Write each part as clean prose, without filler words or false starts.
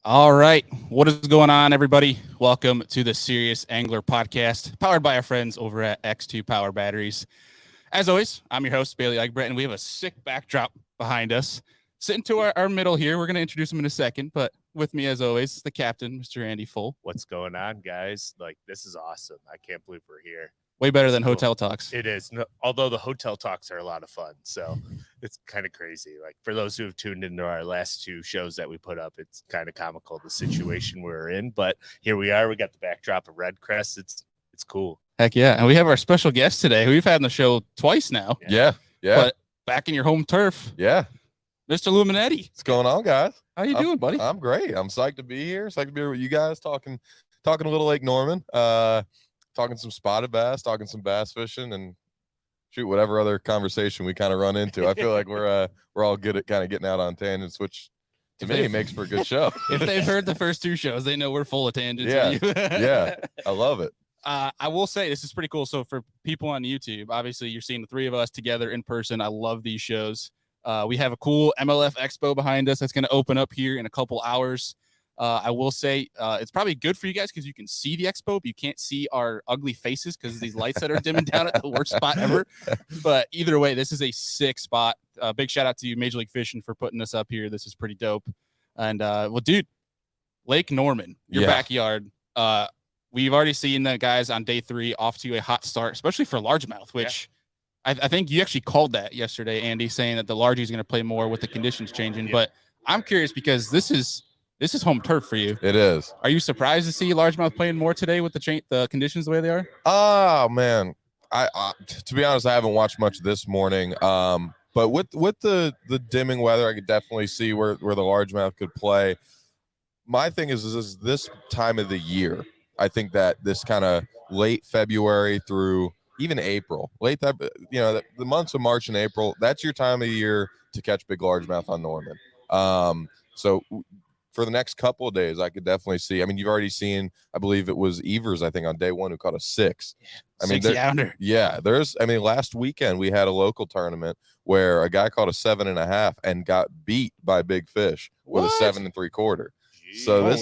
All right. What is going on, everybody? Welcome to the Serious Angler Podcast, powered by our friends over at X2 Power Batteries. As always, I'm your host, Bailey Egbrett, and we have a sick backdrop behind us. Sitting to our middle here, we're going to introduce him in a second, but with me, as always, the captain, Mr. Andy Full. What's going on, guys? This is awesome. I can't believe we're here. Way better than hotel talks. It is. No, although the hotel talks are a lot of fun. So it's kind of crazy. For those who have tuned into our last two shows that we put up, it's kind of comical, the situation we're in. But here we are. We got the backdrop of REDCREST. It's cool. Heck yeah. And we have our special guest today, who we've had on the show twice now. Yeah. But back in your home turf. Yeah. Mr. Louis Monetti. What's going on, guys? How you doing, buddy? I'm great. I'm psyched to be here. Psyched to be here with you guys, talking a little Lake Norman, talking some spotted bass, talking some bass fishing, and shoot, whatever other conversation we kind of run into. I feel like we're all good at kind of getting out on tangents, which to me makes for a good show. If they've heard the first two shows, they know we're full of tangents. Yeah. Yeah. I love it. I will say this is pretty cool. So for people on YouTube, obviously you're seeing the three of us together in person. I love these shows. We have a cool MLF Expo behind us that's going to open up here in a couple hours. I will say it's probably good for you guys because you can see the expo, but you can't see our ugly faces because of these lights that are dimming down at the worst spot ever. But either way, this is a sick spot. Big shout out to Major League Fishing for putting this up here. This is pretty dope. And well, dude, Lake Norman, your backyard. We've already seen the guys on day 3 off to a hot start, especially for largemouth, which I think you actually called that yesterday, Andy, saying that the largie is going to play more with the conditions changing. Yeah. But I'm curious because this is home turf for you. It is. Are you surprised to see largemouth playing more today with the conditions the way they are? Oh man, I to be honest, I haven't watched much this morning. But with the dimming weather, I could definitely see where the largemouth could play. My thing is this time of the year. I think that this kind of late February through even April, the months of March and April, that's your time of year to catch big largemouth on Norman. So for the next couple of days, I could definitely see. I mean, you've already seen, I believe it was Evers, I think, on day 1 who caught a 6. I mean, 60-pounder. Yeah, last weekend we had a local tournament where a guy caught a 7.5 and got beat by big fish with a 7 3/4. So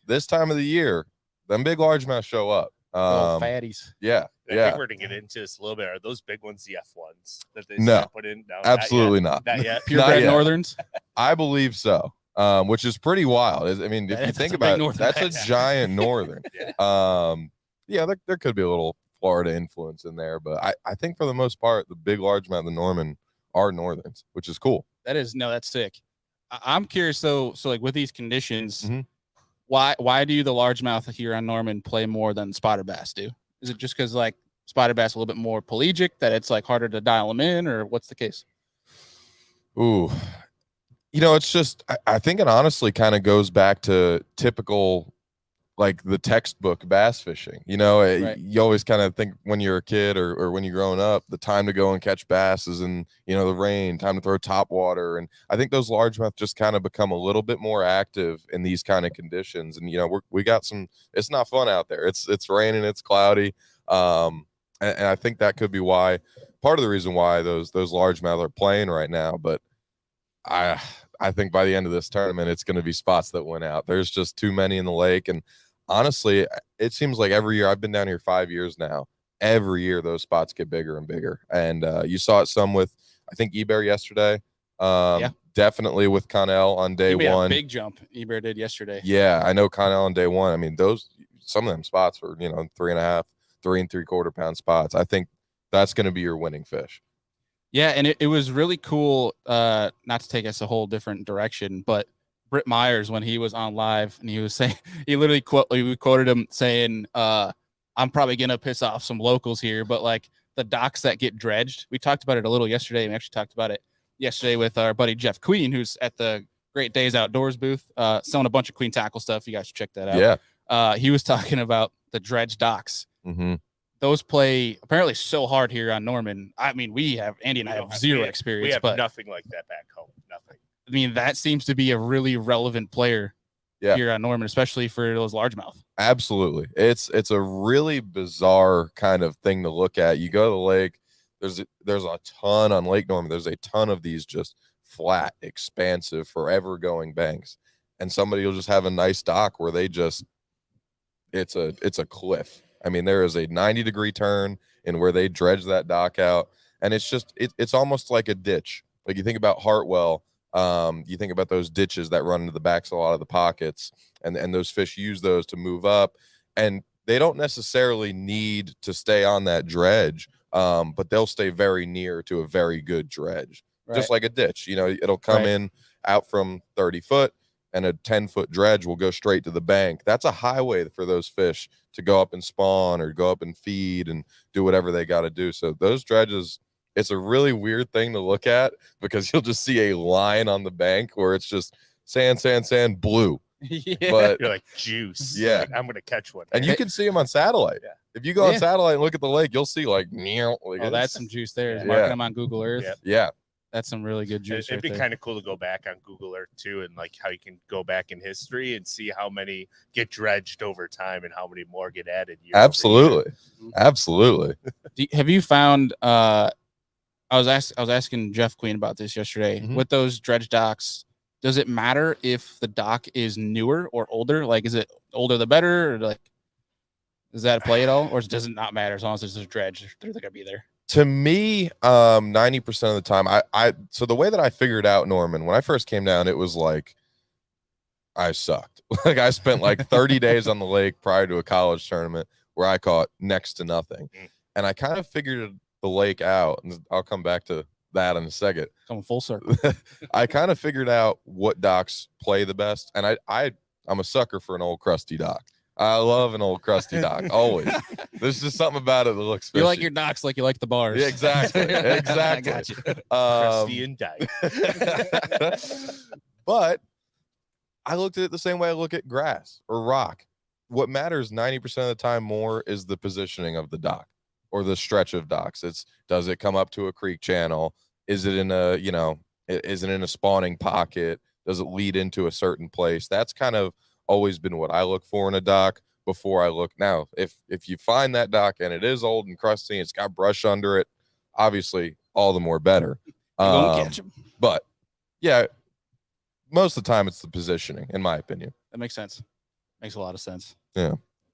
this time of the year, them big largemouth show up. Fatties. Yeah. I think we're going to get into this a little bit. Are those big ones the F1s that they put in? No, absolutely not. Not yet. Purebred Northerns? I believe so, which is pretty wild. I mean, if you think about it, that's a giant northern. There could be a little Florida influence in there, but I think for the most part, the big largemouth, the Norman, are northerns, which is cool. That's sick. I'm curious, though, so like with these conditions, why do the largemouth here on Norman play more than spotted bass do? Is it just because like spotted bass a little bit more pelagic that it's like harder to dial them in, or what's the case? Ooh, it's just I think it honestly kind of goes back to typical like the textbook bass fishing. Right. You always kind of think when you're a kid or when you're growing up, the time to go and catch bass is in the rain, time to throw top water, and I think those largemouth just kind of become a little bit more active in these kind of conditions. And we got some. It's not fun out there. It's raining. It's cloudy. And I think that could be why, part of the reason why those largemouth are playing right now. But I think by the end of this tournament, it's going to be spots that went out. There's just too many in the lake. And honestly, it seems like every year, I've been down here 5 years now, every year those spots get bigger and bigger. And you saw it some with, I think, Eber yesterday. Definitely with Connell on day 1. A big jump Eber did yesterday. Yeah, I know Connell on day 1. I mean, some of them spots were, 3.5, 3 3/4 pound spots. I think that's going to be your winning fish. Yeah, and it was really cool, not to take us a whole different direction, but Britt Myers, when he was on live, and he was saying, we quoted him saying, I'm probably going to piss off some locals here, but like the docks that get dredged, we talked about it a little yesterday. We actually talked about it yesterday with our buddy Jeff Queen, who's at the Great Days Outdoors booth, selling a bunch of Queen tackle stuff. You guys should check that out. Yeah. He was talking about the dredged docks. Mm-hmm. Those play apparently so hard here on Norman. I mean, Andy and I have zero experience. We have but nothing like that back home. Nothing. I mean, that seems to be a really relevant player here on Norman, especially for those largemouth. Absolutely. It's a really bizarre kind of thing to look at. You go to the lake, there's a ton on Lake Norman. There's a ton of these just flat, expansive, forever going banks. and somebody will just have a nice dock where they just it's a cliff. I mean, there is a 90-degree turn in where they dredge that dock out, and it's almost like a ditch. Like you think about Hartwell, you think about those ditches that run into the backs of a lot of the pockets, and those fish use those to move up, and they don't necessarily need to stay on that dredge, but they'll stay very near to a very good dredge, just like a ditch. You know, it'll come in out from 30 foot, and a 10-foot dredge will go straight to the bank. That's a highway for those fish to go up and spawn or go up and feed and do whatever they got to do. So those dredges, it's a really weird thing to look at because you'll just see a line on the bank where it's just sand, sand, sand, blue. Yeah. But you're like juice. Yeah. Like, I'm gonna catch one. And you can see them on satellite. Yeah. If you go on satellite and look at the lake, you'll see like, oh, that's some juice there. Yeah. Marking them on Google Earth. Yeah. That's some really good juice. It'd be kind of cool to go back on Google Earth too, and like how you can go back in history and see how many get dredged over time and how many more get added. Absolutely. Absolutely. Have you found? I was asking Jeff Queen about this yesterday. With those dredge docks, does it matter if the dock is newer or older? Like, is it older the better, or like, does that play at all, or does it not matter as long as there's a dredge? They're gonna be there. To me, 90% of the time, so the way that I figured out, Norman, when I first came down, it was like I sucked. Like I spent like 30 days on the lake prior to a college tournament where I caught next to nothing. And I kind of figured the lake out, and I'll come back to that in a second. Coming full circle. I kind of figured out what docks play the best, and I'm a sucker for an old crusty dock. I love an old crusty dock. Always. There's just something about it that looks fishy. You like your docks like you like the bars. Yeah, exactly. Exactly. I got you. Crusty and dyke. But I looked at it the same way I look at grass or rock. What matters 90% of the time more is the positioning of the dock or the stretch of docks. Does it come up to a creek channel? Is it in a, is it in a spawning pocket? Does it lead into a certain place? That's kind of always been what I look for in a dock before I look. Now, if you find that dock and it is old and crusty and it's got brush under it, obviously all the more better. You won't catch them. But yeah, most of the time it's the positioning, in my opinion. That makes sense. Makes a lot of sense. Yeah.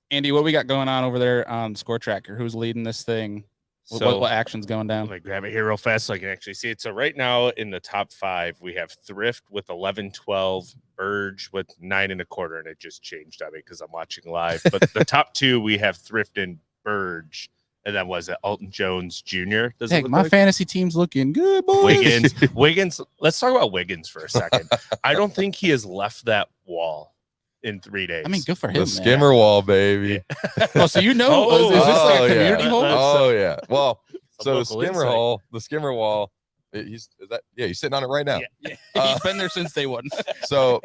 Andy, what we got going on over there on Score Tracker? Who's leading this thing? What action's going down? Let me grab it here real fast so I can actually see it. So right now in the top 5, we have Thrift with 11-12, Burge with 9 1/4, and it just changed on me because I'm watching live. But the top 2, we have Thrift and Burge, and then was it Alton Jones Jr.? Hey, my fantasy team's looking good, boys. Wiggins. Let's talk about Wiggins for a second. I don't think he has left that wall in 3 days. I mean, good for him. The skimmer wall, baby. Oh, so is this like a community hole? Oh yeah. Well, so the skimmer wall. He's sitting on it right now. Yeah. He's been there since day one. So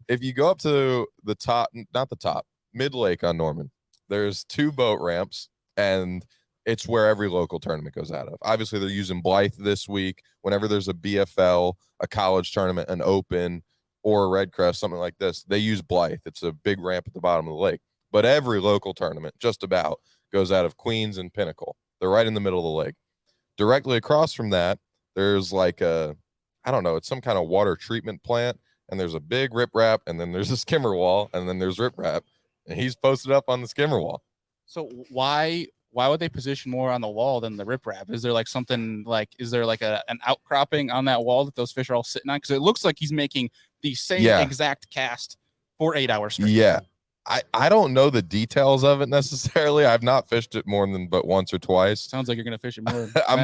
if you go up to the top, not the top, mid lake on Norman, there's 2 boat ramps, and it's where every local tournament goes out of. Obviously, they're using Blythe this week. Whenever there's a BFL, a college tournament, an open, or a REDCREST, something like this, they use Blythe. It's a big ramp at the bottom of the lake. But every local tournament, just about, goes out of Queens and Pinnacle. They're right in the middle of the lake. Directly across from that, there's like it's some kind of water treatment plant, and there's a big riprap, and then there's a skimmer wall, and then there's riprap, and he's posted up on the skimmer wall. So why would they position more on the wall than the riprap? Is there like something like, is there like an outcropping on that wall that those fish are all sitting on? Because it looks like he's making the same exact cast for 8 hours straight. Yeah. I don't know the details of it necessarily. I've not fished it more than but once or twice. Sounds like you're gonna fish it more. I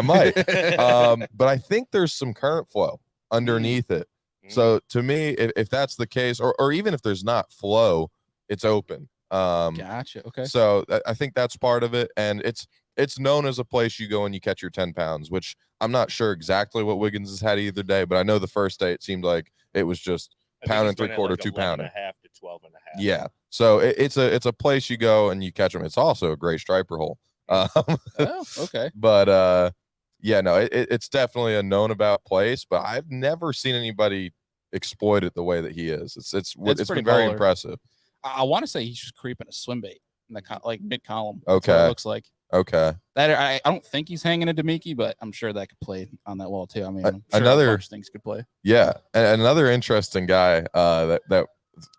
might. But I think there's some current flow underneath it. So to me, if that's the case, or even if there's not flow, it's open. Gotcha. Okay. So I think that's part of it, and it's known as a place you go and you catch your 10 pounds, which I'm not sure exactly what Wiggins has had either day, but I know the first day it seemed like it was just pound and 3/4, like 2 pounding. 11.5 to 12.5. Yeah. So it's a place you go and you catch them. It's also a great striper hole. Okay. But it's definitely a known about place, but I've never seen anybody exploit it the way that he is. It's been very impressive. I want to say he's just creeping a swim bait in the like mid column. Okay. That's what it looks like. Okay. That I don't think he's hanging a Demiki, but I'm sure that could play on that wall too. I mean, I'm sure another a bunch of things could play. Yeah, and another interesting guy that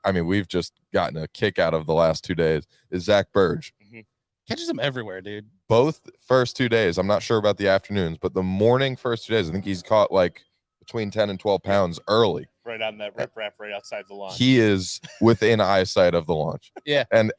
I mean we've just gotten a kick out of the last 2 days is Zach Burge. Catches him everywhere, dude. Both first 2 days. I'm not sure about the afternoons, but the morning first 2 days, I think he's caught like between 10 and 12 pounds early. Right on that riprap right outside the launch. He is within eyesight of the launch. Yeah. And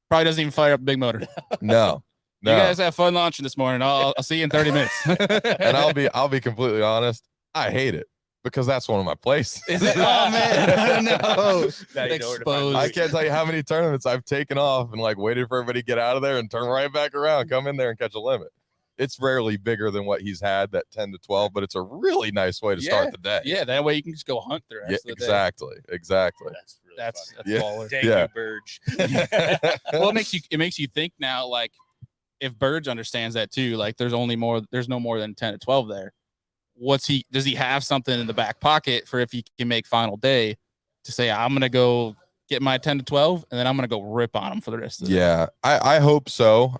probably doesn't even fire up a big motor. No. You guys have fun launching this morning. I'll see you in 30 minutes. And I'll be completely honest. I hate it because that's one of my places. Is it? Oh man, no. Exposed. I can't tell you how many tournaments I've taken off and like waited for everybody to get out of there and turn right back around, come in there and catch a limit. It's rarely bigger than what he's had, that 10 to 12, but it's a really nice way to start the day. Yeah, that way you can just go hunt the rest of the exactly, day. Exactly. That's really that's baller. Thank you, Burge. Well, it makes you think now, like, if Burge understands that too, like there's no more than 10 to 12 there. Does he have something in the back pocket for if he can make final day to say, I'm gonna go get my 10 to 12 and then I'm gonna go rip on him for the rest of the day? I hope so.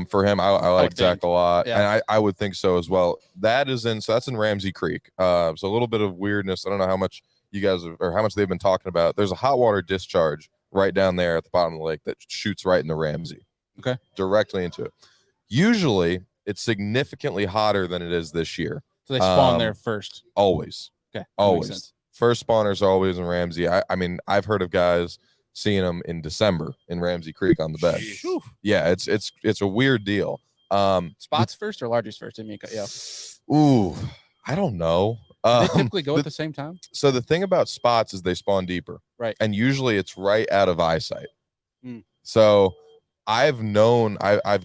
For him, I like Zach a lot. Yeah. And I would think so as well. That's in Ramsey Creek. So a little bit of weirdness. I don't know how much you guys or how much they've been talking about. There's a hot water discharge right down there at the bottom of the lake that shoots right into Ramsey. Okay. Directly into it. Usually it's significantly hotter than it is this year. So they spawn there first. Always. Okay. Always. First spawners always in Ramsey. I mean, I've heard of guys seeing them in December in Ramsey Creek on the bed. Yeah, it's a weird deal. Spots first or largest first? Ooh, I don't know. They typically go at the same time. So the thing about spots is they spawn deeper. Right. And usually it's right out of eyesight. So I've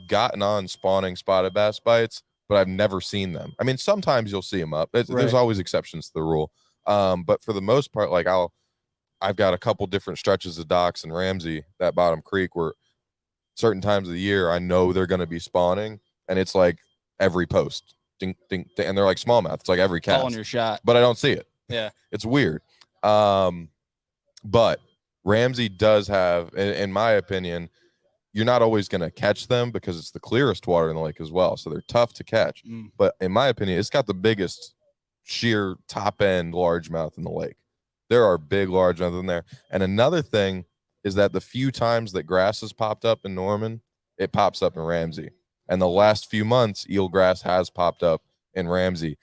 gotten on spawning spotted bass bites, but I've never seen them. I mean, sometimes you'll see them up. There's always exceptions to the rule. But for the most part, like I've got a couple different stretches of docks in Ramsey, that bottom creek, where certain times of the year I know they're going to be spawning, and it's like every post, ding, ding, ding, and they're like smallmouth. It's like every cast. Calling your shot, but I don't see it. Yeah, it's weird. But Ramsey does have, in my opinion, you're not always going to catch them because it's the clearest water in the lake as well. So they're tough to catch. But in my opinion, it's got the biggest sheer top end largemouth in the lake. There are big largemouth in there. And another thing is that the few times that grass has popped up in Norman, it pops up in Ramsey. And the last few months, eelgrass has popped up in Ramsey.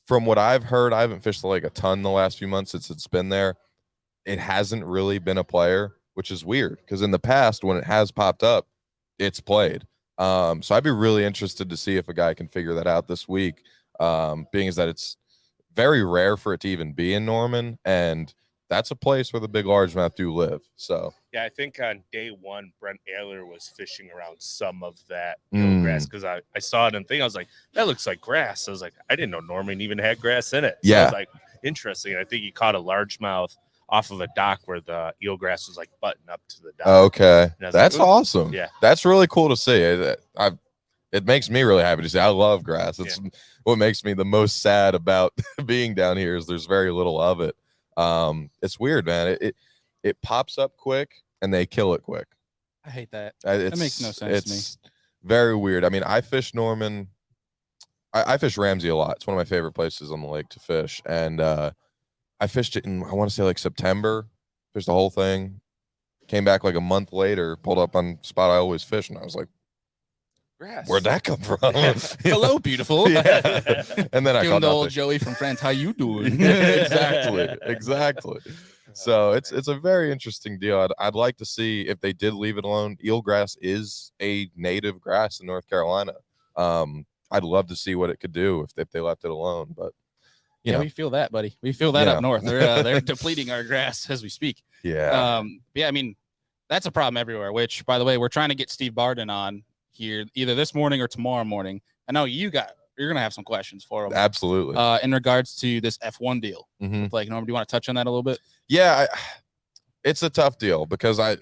From what I've heard, I haven't fished the lake a ton the last few months since it's been there. It hasn't really been a player, which is weird because in the past, when it has popped up, it's played. So I'd be really interested to see if a guy can figure that out this week, being as that it's very rare for it to even be in Norman, and that's a place where the big largemouth do live. So yeah, I think on day one, Brent Ayler was fishing around some of that eelgrass because I saw it and I was like, that looks like grass. I was like, I didn't know Norman even had grass in it. So I was like, interesting. I think he caught a largemouth off of a dock where the eelgrass was like buttoned up to the dock. Okay, that's like, awesome. Yeah, that's really cool to see. It makes me really happy to see. I love grass. It's what makes me the most sad about being down here is there's very little of it. It's weird, man. It pops up quick and they kill it quick. I hate that. That makes no sense to me. It's very weird. I mean, I fish Norman. I fish Ramsey a lot. It's one of my favorite places on the lake to fish, and I fished it in, I want to say like September, fished the whole thing, came back like a month later, pulled up on spot I always fish. And I was like, grass. Where'd that come from? Hello, beautiful. Yeah. And then I called the old Joey from Friends. How you doing? Exactly. So it's a very interesting deal. I'd like to see if they did leave it alone. Eelgrass is a native grass in North Carolina. I'd love to see what it could do if they left it alone, but yeah, we feel that, buddy. We feel that up north. They're depleting our grass as we speak. Yeah. Yeah. I mean, that's a problem everywhere. Which, by the way, we're trying to get Steve Barden on here either this morning or tomorrow morning. I know you're gonna have some questions for him. Absolutely. In regards to this F1 deal, like Norm, do you want to touch on that a little bit? Yeah, it's a tough deal because I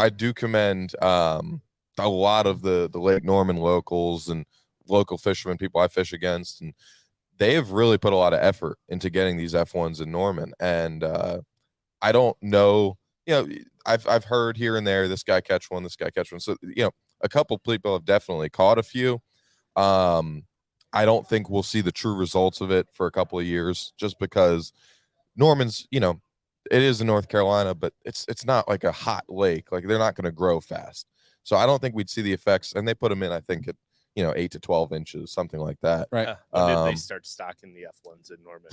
do commend a lot of the Lake Norman locals and local fishermen, people I fish against, and they have really put a lot of effort into getting these F1s in Norman. And I don't know, I've heard here and there, this guy catch one, this guy catch one. So, a couple people have definitely caught a few. I don't think we'll see the true results of it for a couple of years, just because Norman's, you know, it is in North Carolina, but it's not like a hot lake. Like, they're not going to grow fast. So I don't think we'd see the effects. And they put them in, I think, at, you know, 8 to 12 inches, something like that. Right. When did they start stocking the F1s in Norman?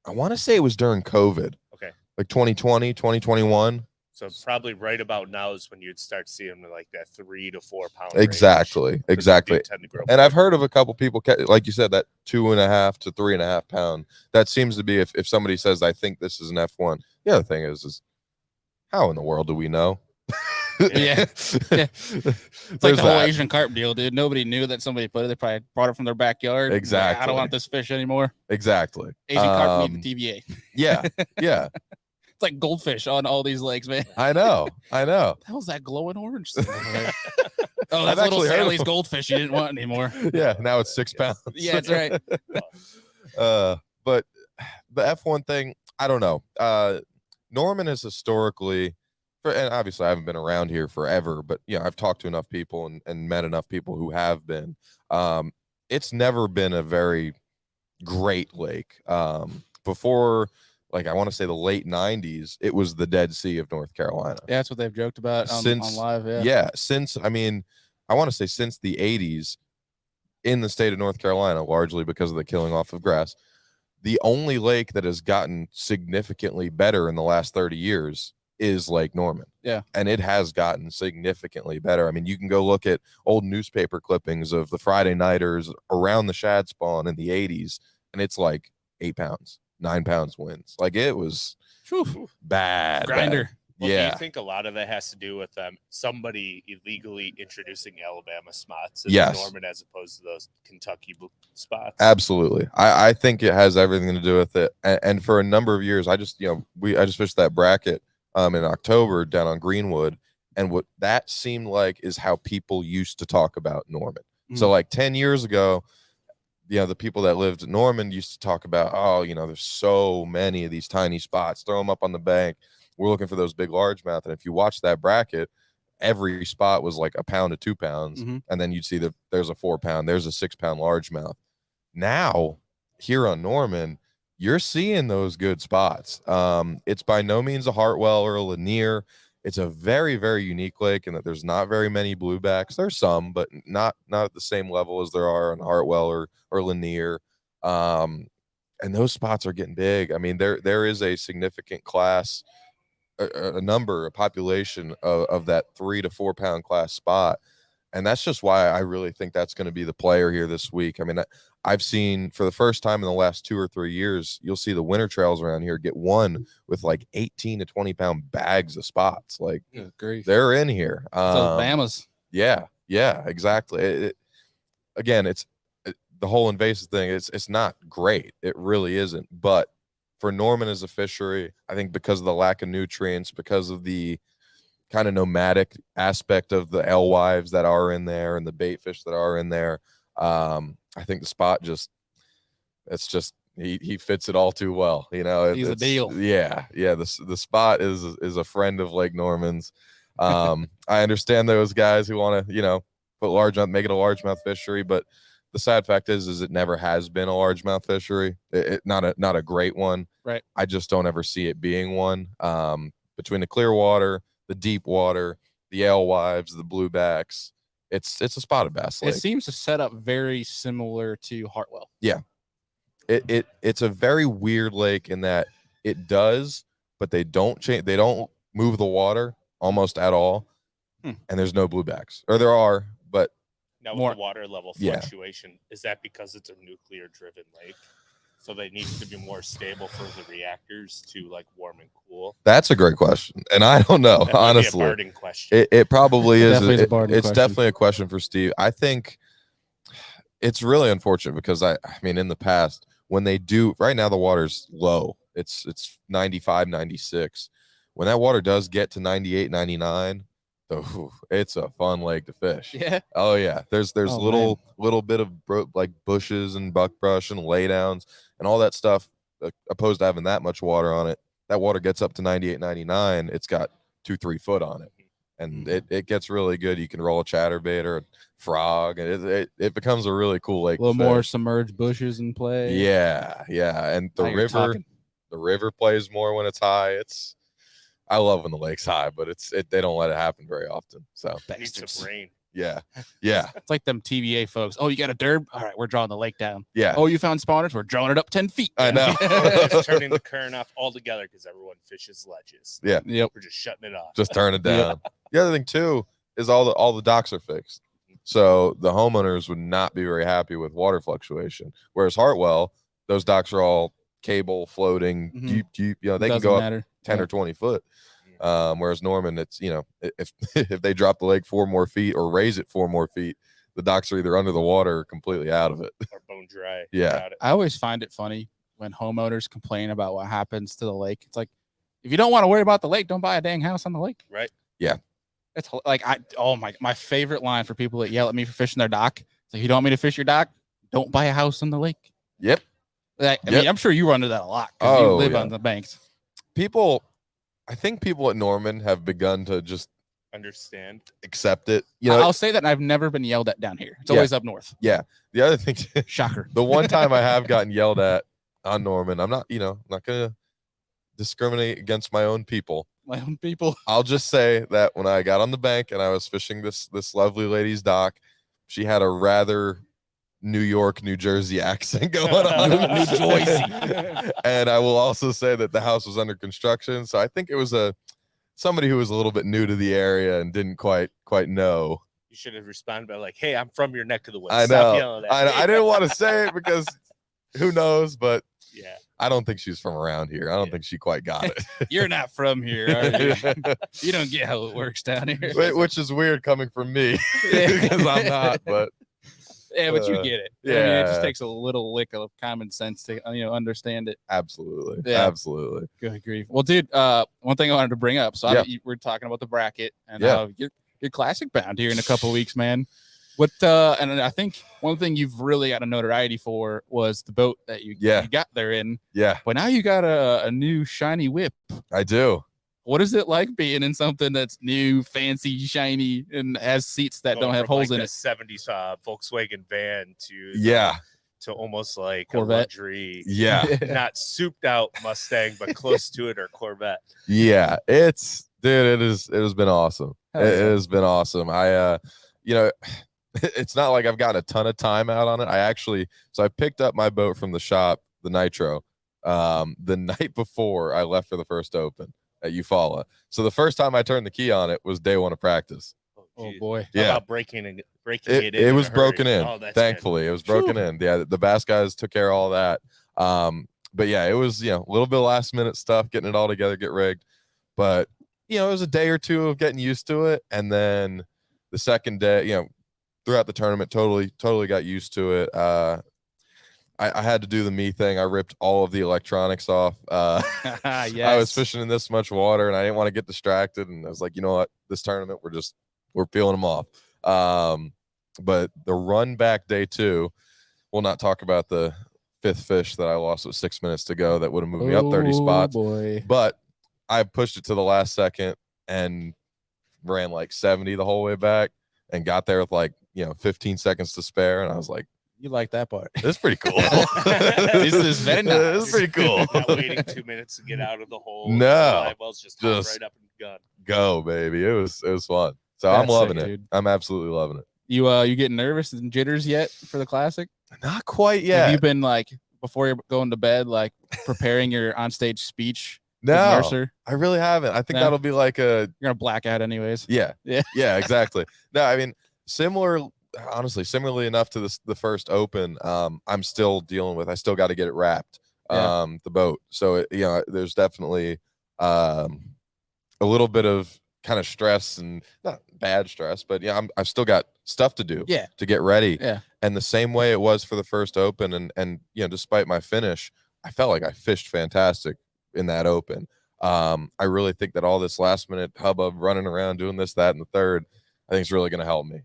I want to say it was during COVID. Okay. Like 2020, 2021. So probably right about now is when you'd start seeing like that 3 to 4 pound. Exactly. Range. Exactly. Tend to grow and I've heard of a couple people, like you said, that 2.5 to 3.5 pound. That seems to be, if somebody says, I think this is an F1. The other thing is how in the world do we know? Yeah. It's like the whole Asian carp deal, dude. Nobody knew that somebody put it. They probably brought it from their backyard. Exactly. Like, I don't want this fish anymore. Exactly. Asian carp need the TVA. Yeah. Yeah. It's like goldfish on all these lakes, man. I know. What the hell's that glowing orange thing over there? Oh, that's I've little actually heard Sally's of- goldfish you didn't want anymore. Yeah. Now it's 6 pounds. Yeah, that's right. But the F1 thing, I don't know. Norman is historically, and obviously I haven't been around here forever, but you know, I've talked to enough people and met enough people who have been. It's never been a very great lake. Before, like, I want to say the late 90s, it was the Dead Sea of North Carolina. Yeah, that's what they've joked about on live. Since, I mean, I want to say since the 80s in the state of North Carolina, largely because of the killing off of grass, the only lake that has gotten significantly better in the last 30 years is Lake Norman. Yeah. And it has gotten significantly better. I mean, you can go look at old newspaper clippings of the Friday nighters around the shad spawn in the 80s, and it's like 8 pounds, 9 pounds wins. Like, it was bad. Grinder. Well, yeah. do you think a lot of it has to do with somebody illegally introducing Alabama spots in Yes. Norman as opposed to those Kentucky spots? Absolutely. I think it has everything to do with it. And for a number of years, I just fished that bracket in October down on Greenwood. And what that seemed like is how people used to talk about Norman. So like 10 years ago, you know, the people that lived in Norman used to talk about, oh, you know, there's so many of these tiny spots, throw them up on the bank. We're looking for those big largemouth. And if you watch that bracket, every spot was like 1 pound to 2 pounds. And then you'd see that there's a 4 pound, there's a 6 pound largemouth. Now, here on Norman, you're seeing those good spots. It's by no means a Hartwell or a Lanier. It's a very, very unique lake in that there's not very many bluebacks. There's some, but not at the same level as there are on Hartwell or Lanier. And those spots are getting big. I mean, there is a significant class, a population of that 3 to 4 pound class spot. And that's just why I really think that's going to be the player here this week. I mean, I've seen for the first time in the last 2 or 3 years, you'll see the winter trails around here get one with like 18 to 20 pound bags of spots. Like, they're in here. Alabama's. Yeah, exactly. Again, it's the whole invasive thing. It's not great. It really isn't. But for Norman as a fishery, I think because of the lack of nutrients, because of the kind of nomadic aspect of the alewives that are in there and the bait fish that are in there, I think the spot he fits it all too well. You know, he's a deal. Yeah. The spot is a friend of Lake Norman's. I understand those guys who want to, you know, make it a largemouth fishery, but the sad fact is it never has been a largemouth fishery. Not a great one. Right. I just don't ever see it being one. Between the clear water, the deep water, the alewives, the bluebacks, it's a spotted bass lake. It seems to set up very similar to Hartwell. Yeah. It's a very weird lake in that it does, but they don't change. They don't move the water almost at all. And there's no bluebacks, or there are, but now with the water level fluctuation, yeah. Is that because it's a nuclear driven lake? So they need to be more stable for the reactors to like warm and cool. That's a great question, and I don't know, that honestly. Might be a Barding question. It probably is. It's question. Definitely a question for Steve. I think it's really unfortunate because I mean, in the past when they do, right now the water's low. It's 95, 96. When that water does get to 98, 99, it's a fun lake to fish. Yeah. Oh yeah. There's little bit of like bushes and buckbrush and laydowns and all that stuff, opposed to having that much water on it. That water gets up to 98, 99. It's got 2-3 foot on it. and it gets really good. You can roll a chatterbait or a frog, and it becomes a really cool lake. A little more submerged bushes in play. Yeah, and the river plays more when it's high. I love when the lake's high, but they don't let it happen very often. So needs some rain. Yeah. It's like them TVA folks. Oh, you got a derb? All right, we're drawing the lake down. Yeah. Oh, you found spawners? We're drawing it up 10 feet. I know. We're just turning the current off altogether because everyone fishes ledges. Yeah. Yep. We're just shutting it off. Just turn it down. The other thing too is all the docks are fixed. So the homeowners would not be very happy with water fluctuation. Whereas Hartwell, those docks are all cable floating, deep. You know, they can go up 10 or 20 foot. Whereas Norman, it's, you know, if they drop the lake 4 more feet or raise it 4 more feet, the docks are either under the water or completely out of it. Or bone dry. Yeah. I always find it funny when homeowners complain about what happens to the lake. It's like, if you don't want to worry about the lake, don't buy a dang house on the lake. Right. Yeah. It's like, my favorite line for people that yell at me for fishing their dock. It's like, you don't want me to fish your dock? Don't buy a house on the lake. Yep. I mean, I'm sure you run into that a lot because you live on the banks. I think people at Norman have begun to just understand, accept it. You know, I'll say that I've never been yelled at down here. It's always up north. Yeah. The other thing, shocker. The one time I have gotten yelled at on Norman, I'm not gonna discriminate against my own people. My own people. I'll just say that when I got on the bank and I was fishing this lovely lady's dock, she had a rather New York, New Jersey accent going on. New Jersey. And I will also say that the house was under construction, so I think it was somebody who was a little bit new to the area and didn't quite know. You should have responded by like, "Hey, I'm from your neck of the woods." I know. Stop yelling at me. I didn't want to say it because who knows, but yeah, I don't think she's from around here. I don't think she quite got it. You're not from here, are you? You don't get how it works down here. Which is weird coming from me because I'm not, but yeah, but you get it. Yeah, I mean, it just takes a little lick of common sense to understand it. Absolutely. Yeah. Absolutely. Good grief. Well, dude, one thing I wanted to bring up. So we're talking about the bracket and you're classic bound here in a couple of weeks, man. What and I think one thing you've really got a notoriety for was the boat that you got there in. Yeah. But now you got a new shiny whip. I do. What is it like being in something that's new, fancy, shiny, and has seats that don't have holes in it? 70s Volkswagen van to almost like Corvette. A luxury, not souped out Mustang, but close to it, or Corvette. Yeah, it has been awesome. It has been awesome. I it's not like I've got a ton of time out on it. I picked up my boat from the shop, the Nitro, the night before I left for the first open at Eufaula. So the first time I turned the key on it was day 1 of practice. Oh boy. How about breaking it in? It was broken in. Oh, thankfully, it was broken in. Yeah, the Bass guys took care of all that. But yeah, it was, a little bit of last minute stuff, getting it all together, get rigged. But it was a day or two of getting used to it, and then the second day, throughout the tournament, totally got used to it. I had to do the me thing. I ripped all of the electronics off. Yes. I was fishing in this much water and I didn't want to get distracted. And I was like, you know what? This tournament, we're peeling them off. But the run back day 2, we'll not talk about the 5th fish that I lost with 6 minutes to go that would have moved me up 30 spots. Boy. But I pushed it to the last second and ran like 70 the whole way back and got there with 15 seconds to spare. And I was like, you like that part? It's pretty cool. This is very nice. This is pretty cool. Not waiting 2 minutes to get out of the hole. No, eyeballs just right up and gun. Go, baby. It was fun. So That's I'm loving sick, it. Dude. I'm absolutely loving it. You getting nervous and jitters yet for the classic? Not quite yet. Have you been before you're going to bed, preparing your onstage speech? No, Mercer? I really haven't. I think that'll be like you're gonna black out anyways. Yeah, exactly. No, I mean similarly enough to the first open, I'm still dealing with. I still got to get it wrapped, the boat. So there's definitely a little bit of kind of stress, and not bad stress, but I've still got stuff to do. To get ready. Yeah. And the same way it was for the first open, and despite my finish, I felt like I fished fantastic in that open. I really think that all this last minute hubbub running around doing this, that, and the third, I think it's really going to help me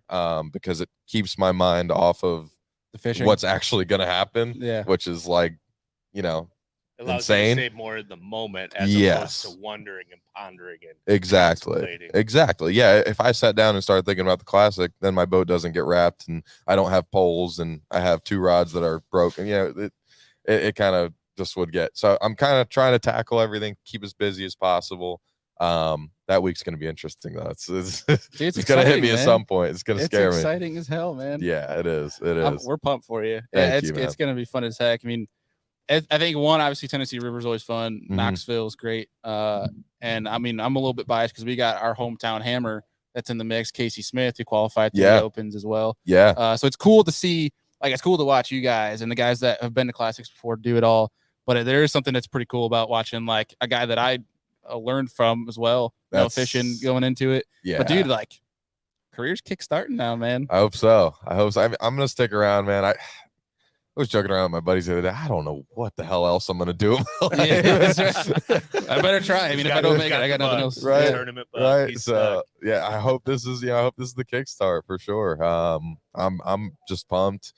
because it keeps my mind off of the fishing, what's actually going to happen. Yeah. Which is allows you insane. to stay more in the moment as opposed to wondering and pondering and exactly. Yeah, if I sat down and started thinking about the classic, then my boat doesn't get wrapped, and I don't have poles, and I have 2 rods that are broken. It kind of just would get. So I'm kind of trying to tackle everything, keep as busy as possible. That week's going to be interesting though. It's going to hit me at some point. It's going to scare me. It's exciting as hell, man. Yeah, it is. It is. We're pumped for you. Thank you, man. It's going to be fun as heck. I mean, I think obviously Tennessee River is always fun. Knoxville is great. And I mean, I'm a little bit biased because we got our hometown hammer that's in the mix, Casey Smith, who qualified to the Opens as well. Yeah. So it's cool to see, it's cool to watch you guys and the guys that have been to classics before do it all. But there is something that's pretty cool about watching like a guy that I learned from as well, fishing going into it. Yeah. But dude, career's kickstarting now, man. I hope so. I'm going to stick around, man. I was joking around with my buddies the other day. I don't know what the hell else I'm going to do. I better try. I mean, if I don't make it, I got nothing else. Right. Tournament bug. Right. So I hope this is, the kickstart for sure. I'm just pumped.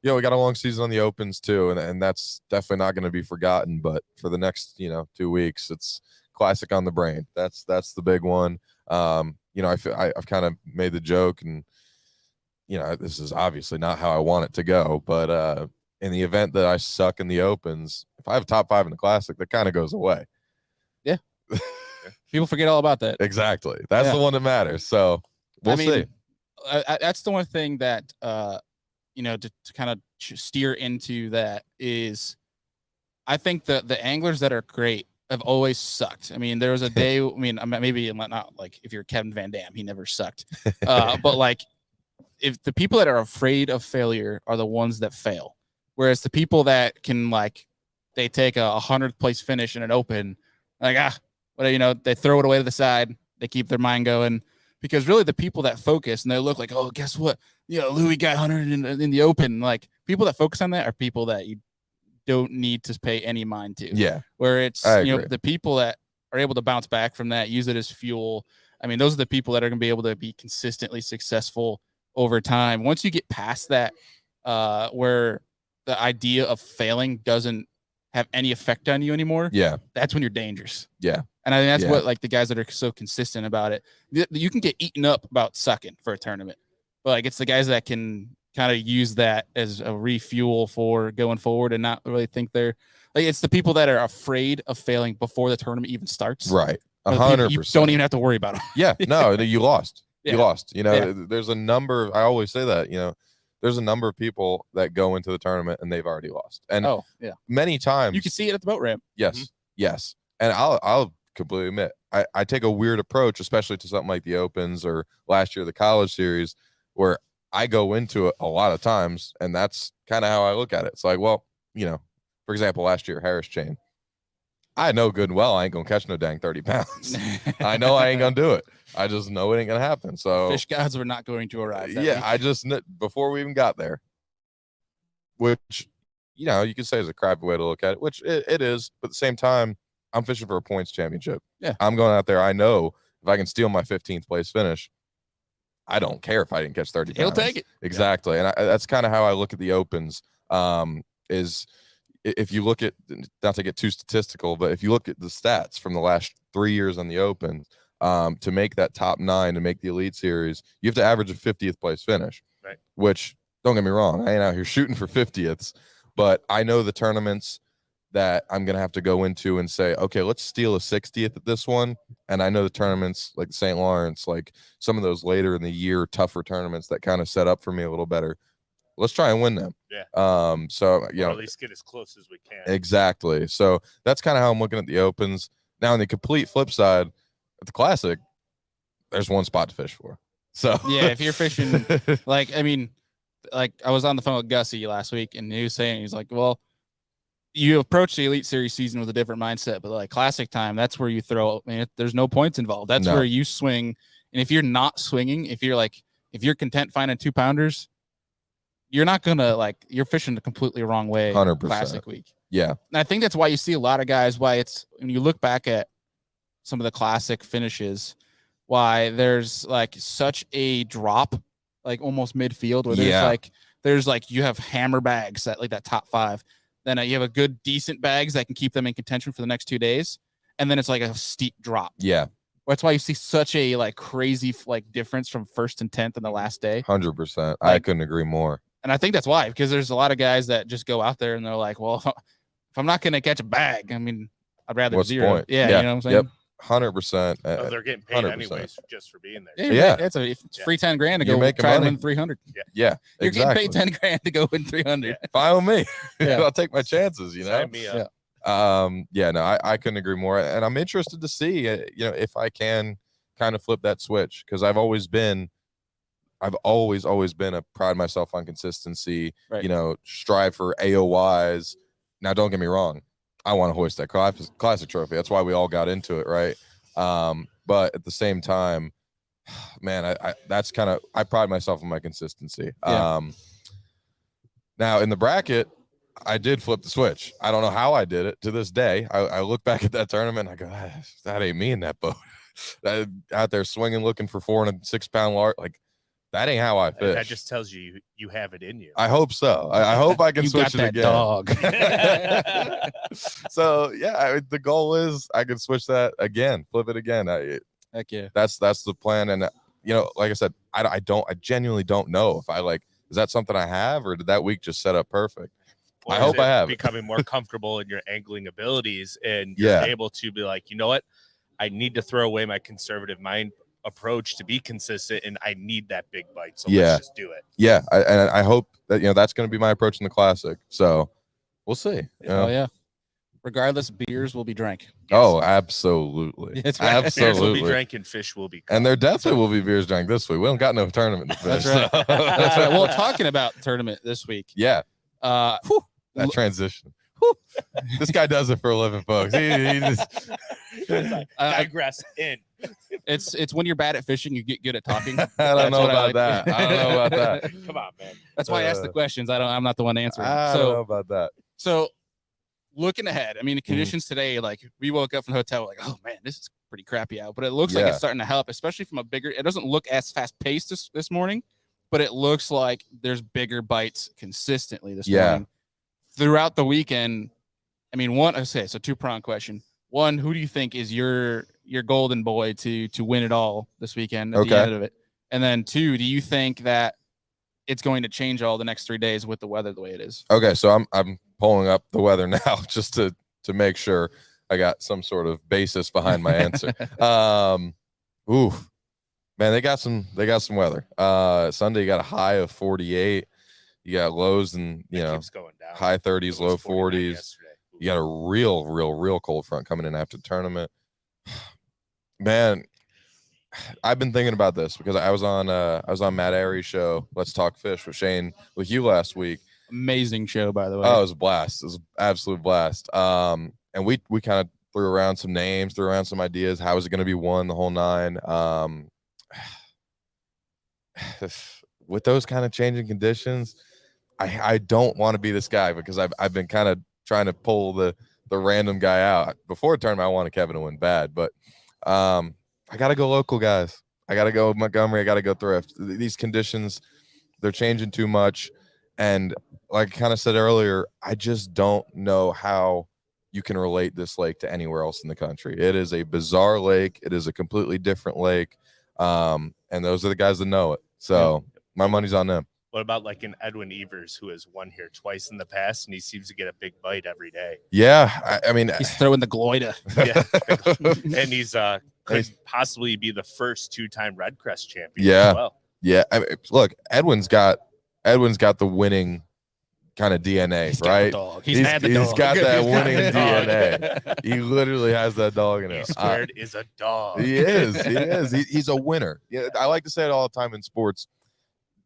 We got a long season on the Opens too. And that's definitely not going to be forgotten, but for the next, 2 weeks, it's classic on the brain. That's the big one. I've kind of made the joke, and, this is obviously not how I want it to go, but, in the event that I suck in the Opens, if I have a top 5 in the classic, that kind of goes away. Yeah. People forget all about that. Exactly. That's the one that matters. So we'll see. That's the one thing that, to kind of steer into that is, I think that the anglers that are great have always sucked. I mean, there was a day, maybe not like if you're Kevin Van Dam, he never sucked. But if the people that are afraid of failure are the ones that fail. Whereas the people that can they take a 100th place finish in an Open, they throw it away to the side. They keep their mind going, because really the people that focus and they look like, oh, guess what? Louis got 100 in the Open. People that focus on that are people that you don't need to pay any mind to. Yeah. Where it's, the people that are able to bounce back from that, use it as fuel. I mean, those are the people that are going to be able to be consistently successful over time. Once you get past that, where the idea of failing doesn't have any effect on you anymore. Yeah. That's when you're dangerous. Yeah. And I think that's what the guys that are so consistent about it, you can get eaten up about sucking for a tournament, but it's the guys that can kind of use that as a refuel for going forward and not really think they're it's the people that are afraid of failing before the tournament even starts. Right. 100%. You don't even have to worry about them. Yeah. No, you lost. Yeah. You lost. There's a number. I always say that, there's a number of people that go into the tournament and they've already lost. And many times you can see it at the boat ramp. Yes. Yes. And I'll completely admit, I take a weird approach, especially to something like the Opens or last year, the college series, where I go into it a lot of times. And that's kind of how I look at it. It's like, well, for example, last year, Harris chain, I know good and well I ain't gonna catch no dang 30 pounds. I know I ain't gonna do it. I just know it ain't gonna happen. So fish gods were not going to arrive. Yeah, I just before we even got there, which you could say is a crappy way to look at it, which it is, but at the same time, I'm fishing for a points championship. Yeah, I'm going out there. I know if I can steal my 15th place finish, I don't care if I didn't catch 30 pounds. He'll take it. Exactly, and that's kind of how I look at the Opens. Is if you look at, not to get too statistical, but if you look at the stats from the last 3 years on the Open, to make that top 9, to make the Elite Series, you have to average a 50th place finish. Right. Which, don't get me wrong, I ain't out here shooting for 50ths, but I know the tournaments that I'm going to have to go into and say, okay, let's steal a 60th at this one. And I know the tournaments like St. Lawrence, like some of those later in the year, tougher tournaments that kind of set up for me a little better. Let's try and win them. Yeah. So, or at least get as close as we can. Exactly. So that's kind of how I'm looking at the Opens. Now, on the complete flip side, at the Classic, there's one spot to fish for. So yeah, if you're fishing, I was on the phone with Gussie last week, and he was saying, he's like, well, you approach the Elite Series season with a different mindset, but Classic time, that's where you throw. There's no points involved. That's where you swing. And if you're not swinging, if you're content finding 2-pounders, you're not gonna you're fishing the completely wrong way. 100%. Classic week. Yeah, and I think that's why you see a lot of guys. Why it's when you look back at some of the Classic finishes, why there's such a drop, almost midfield, where there's you have hammer bags that that top 5. Then you have a good, decent bags that can keep them in contention for the next 2 days. And then it's like a steep drop. Yeah. That's why you see such a like crazy like difference from 1st and 10th in the last day. 100%. I couldn't agree more. And I think that's why, because there's a lot of guys that just go out there and they're like, well, if I'm not going to catch a bag, I mean, I'd rather What's the zero. point? Yeah, you know what I'm saying? Yep. 100%. Oh, they're getting paid 100%. anyways just for being there. Yeah, it's free 10 grand to You're go making try and money. win 300. Yeah, You're exactly. getting paid 10 grand to go win 300. Fine with me. Yeah. I'll take my chances, you know. Sign me up. No, I couldn't agree more, and I'm interested to see, if I can kind of flip that switch, because I've always been a pride myself on consistency. Right. Strive for AOYs. Now, don't get me wrong, I want to hoist that classic trophy. That's why we all got into it, right? But at the same time, man, I pride myself on my consistency. Yeah. Now in the bracket, I did flip the switch. I don't know how I did it to this day. I look back at that tournament and I go, that ain't me in that boat. That out there swinging, looking for 4 and a 6 pound large. Like, that ain't how I fish. That just tells you have it in you. I hope so. I hope I can You switch got it that again. dog. So yeah, the goal is I can switch that again, flip it again. Heck yeah. That's the plan. And like I said, I genuinely don't know if is that something I have, or did that week just set up perfect? Or I hope I have. Becoming more comfortable in your angling abilities, and you're able to be like, you know what, I need to throw away my conservative mind approach to be consistent, and I need that big bite. So let's just do it. Yeah, and I hope that that's going to be my approach in the classic. So we'll see. Oh yeah. Regardless, beers will be drank. Yes. Oh, absolutely. That's right. Absolutely. Beers will be drank and fish will be caught. And there definitely will be beers drank this week. We don't got no tournament to fish. That's right. That's right. Well, talking about the tournament this week. Yeah. That transition. This guy does it for a living, folks. He just digress in. It's when you're bad at fishing, you get good at talking. I don't know about that. I don't know about that. Come on, man. That's why I ask the questions. I'm not the one answering. I don't know about that. So looking ahead, I mean, the conditions today, like we woke up from the hotel, like, oh man, this is pretty crappy out. But it looks like it's starting to help, especially from a bigger. It doesn't look as fast paced this morning, but it looks like there's bigger bites consistently this morning. Throughout the weekend, I mean, so 2-pronged question. One, who do you think is your golden boy to win it all this weekend at the end of it? And then 2, do you think that it's going to change all the next 3 days with the weather the way it is? Okay, so I'm pulling up the weather now just to make sure I got some sort of basis behind my answer. Man, they got some weather. Sunday you got a high of 48. You got lows and keeps going down. High 30s, low 40s. You got a real cold front coming in after the tournament. Man, I've been thinking about this because I was on Matt Erie's show, Let's Talk Fish with you last week. Amazing show, by the way. Oh, it was a blast. It was an absolute blast. And we kind of threw around some names, threw around some ideas. How is it going to be won, the whole 9? With those kind of changing conditions, I don't want to be this guy because I've been kind of trying to pull the random guy out. Before the tournament, I wanted Kevin to win bad, but I got to go local, guys. I got to go Montgomery. I got to go Thrift. These conditions, they're changing too much. And like I kind of said earlier, I just don't know how you can relate this lake to anywhere else in the country. It is a bizarre lake. It is a completely different lake. And those are the guys that know it. So my money's on them. What about like an Edwin Evers who has won here twice in the past and he seems to get a big bite every day? Yeah. I mean, he's throwing the Gloida. Yeah. And he's could possibly be the first 2-time REDCREST champion as well. Yeah. I mean, look, Edwin's got the winning kind of DNA, he's right? He's got that winning DNA. He literally has that dog in him. Squared is a dog. He is. He's a winner. Yeah, I like to say it all the time in sports,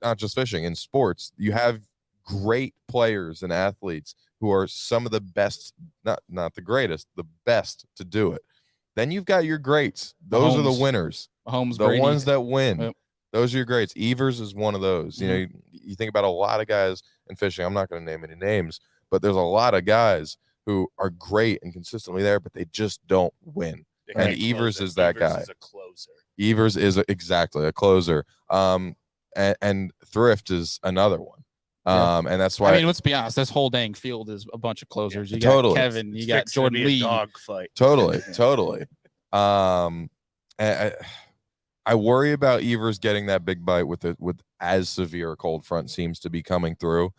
not just fishing. In sports, you have great players and athletes who are some of the best, not the greatest, the best to do it. Then you've got your greats. Those are the winners. Mahomes, the Brady. ones that win. Yep. Those are your greats. Evers is one of those. Mm-hmm. You know, you think about a lot of guys in fishing. I'm not going to name any names, but there's a lot of guys who are great and consistently there, but they just don't win. And Evers is that guy. Evers is a closer. Evers is exactly a closer. And Thrift is another one. And that's why I mean, let's be honest, this whole dang field is a bunch of closers. You got totally. Kevin, you got Jordan Lee. Dog fight. Totally. I worry about Evers getting that big bite with as severe a cold front seems to be coming through.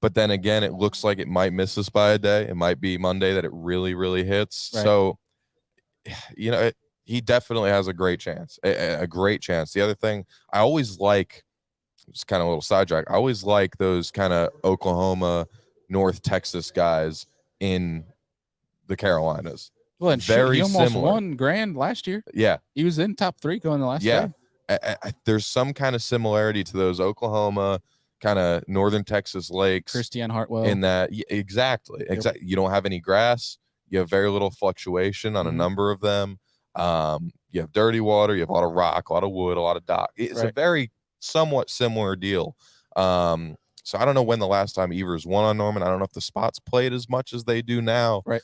But then again, it looks like it might miss us by a day. It might be Monday that it really, really hits. Right. So, he definitely has a great chance, a great chance. The other thing I always like, it's kind of a little sidetrack, I always like those kind of Oklahoma, North Texas guys in the Carolinas. Well, and very he almost similar. won grand last year. Yeah. He was in top 3 going the last day. There's some kind of similarity to those Oklahoma, kind of Northern Texas lakes. Christian Hartwell. In that, exactly. You don't have any grass. You have very little fluctuation on a number of them. You have dirty water. You have a lot of rock, a lot of wood, a lot of dock. It's a very somewhat similar deal. So I don't know when the last time Evers won on Norman. I don't know if the spots played as much as they do now. Right.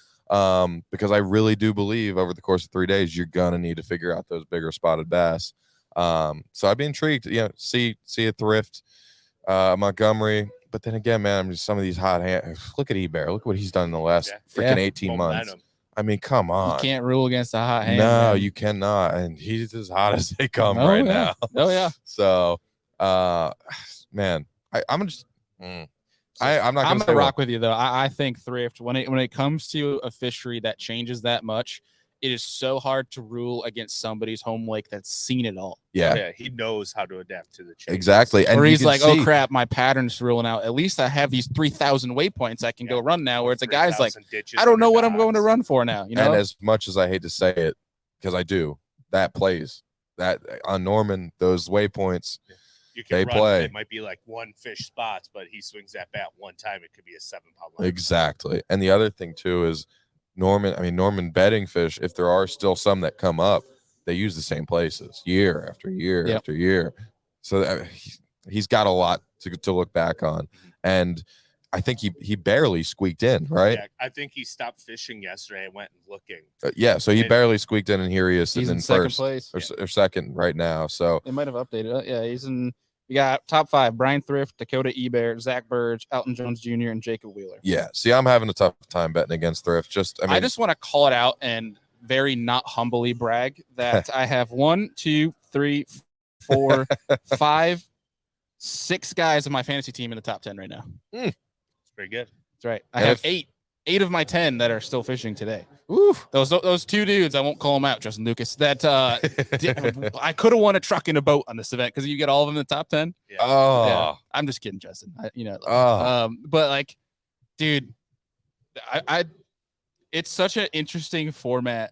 Because I really do believe over the course of 3 days, you're going to need to figure out those bigger spotted bass. So I'd be intrigued, see a Thrift, Montgomery. But then again, man, I'm just some of these hot hands. Look at Eber. Look what he's done in the last freaking 18 months. I mean, come on. You can't rule against a hot hand. No, man. You cannot. And he's as hot as they come now. Oh, yeah. So, man, I'm just I'm not I'm gonna rock with you though. I think Thrift, when it comes to a fishery that changes that much, it is so hard to rule against somebody's home lake that's seen it all. Yeah, he knows how to adapt to the change. Exactly. And or he's like, oh crap, my pattern's ruling out. At least I have these 3,000 waypoints I can go run now. Where it's a guy's like, I don't know what I'm going to run for now. And as much as I hate to say it, because I do, that plays that on Norman, those waypoints. You can play. It might be like one fish spots, but he swings that bat one time. It could be a 7-pound line. Exactly. And the other thing too is Norman bedding fish, if there are still some that come up, they use the same places year after year after year. So he's got a lot to look back on. And I think he barely squeaked in, right? Yeah, I think he stopped fishing yesterday and went looking. So he barely squeaked in, and here he is sitting in second first place or second right now. So they might have updated it. Yeah, he's in. We got top 5: Brian Thrift, Dakota Ebert, Zach Burge, Elton Jones Jr., and Jacob Wheeler. Yeah. See, I'm having a tough time betting against Thrift. I just want to call it out and very not humbly brag that I have 1, 2, 3, 4, 5, 6 guys in my fantasy team in the top 10 right now. That's pretty good. That's right. I have 8 of my 10 that are still fishing today. Ooh, those 2 dudes, I won't call them out, Justin Lucas, that I could have won a truck and a boat on this event because you get all of them in the top 10. Yeah. Oh, yeah. I'm just kidding, Justin. But like, dude, I it's such an interesting format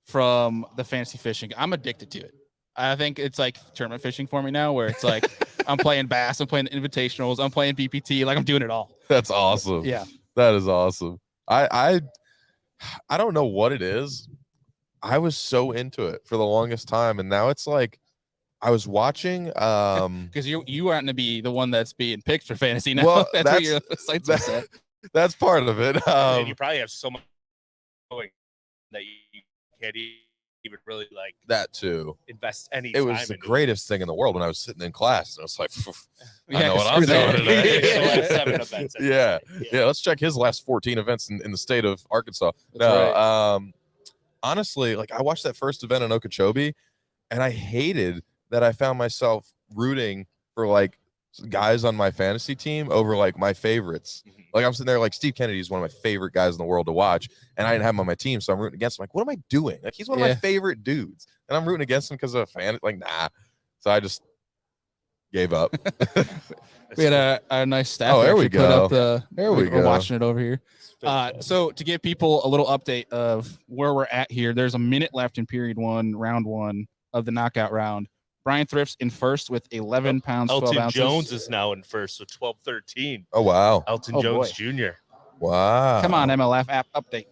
from the fantasy fishing. I'm addicted to it. I think it's like tournament fishing for me now, where it's like I'm playing bass, I'm playing the invitationals, I'm playing BPT, like I'm doing it all. That's awesome. Yeah, that is awesome. I don't know what it is. I was so into it for the longest time, and now it's like I was watching because you aren't to be the one that's being picked for fantasy now. Well, that's what your sights are set. That's part of it. And you probably have so much going that you can't even really like that too. Invest any. It was the greatest thing in the world when I was sitting in class. I was like, I know what I'm doing today. 7 events. Yeah. Let's check his last 14 events in the state of Arkansas. Honestly, like I watched that first event in Okeechobee, and I hated that I found myself rooting for like guys on my fantasy team over like my favorites. Like I'm sitting there like Steve Kennedy is one of my favorite guys in the world to watch, and I didn't have him on my team, so I'm rooting against him. Like, what am I doing? Like he's one of my favorite dudes, and I'm rooting against him because of a fan. Like, nah. So I just gave up. We had a nice staff. Oh, there we go. There we go. We're watching it over here. So to give people a little update of where we're at here, there's a minute left in period 1, round 1 of the knockout round. Brian Thrift's in first with 11 pounds, 12 Elton ounces. Jones is now in first with 12-13. Oh, wow. Elton Jones Jr. Wow. Come on, MLF app update.